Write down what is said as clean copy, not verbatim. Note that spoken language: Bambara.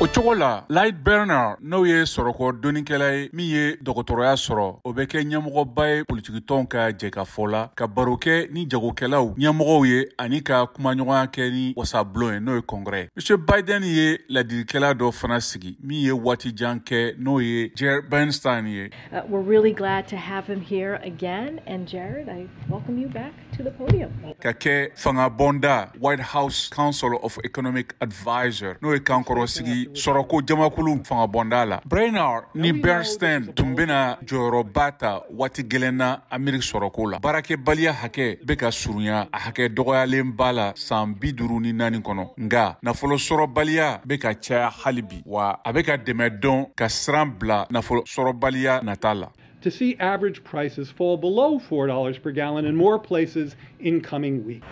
O cogo la, Lael Brainard n'o ye sɔrɔko dɔnnikɛla ye min ye dɔgɔtɔrɔya sɔrɔ, o bɛ kɛ ɲɛmɔgɔba ye politikitɔnw ka jɛkafɔ la, ka baro kɛ ni jagokɛlaw, ɲɛmɔgɔw ye ani ka kumaɲɔgɔnya kɛ ni wasabulon ye n'o ye kɔngrɛ. M. Biden ye ladilikɛla dɔ fana sigi min ye waati jan kɛ n'o ye Jared Bernstein ye. We're really glad to have him here again, and Jared, I welcome you back to the podium. Ka kɛ fangabɔnda White House Council of Economic Advisor n'o ye kankɔrɔ sigi sɔrɔko jamakulu fangabɔnda la. Brainard ni Bernstein tun bena jɔyɔrɔba ta waati gɛlɛn na Ameriki sɔrɔko la. Baarakɛbaliya hakɛ bɛ ka surunya a hakɛ dɔgɔyalen b'a la san 54 kɔnɔ. Nga nafolo sɔrɔbaliya bɛ ka caya hali bi wa a bɛ ka dɛmɛ dɔn ka siran bila nafolo sɔrɔbaliya nata la. To see average prices fall below $4 per gallon in more places in coming weeks.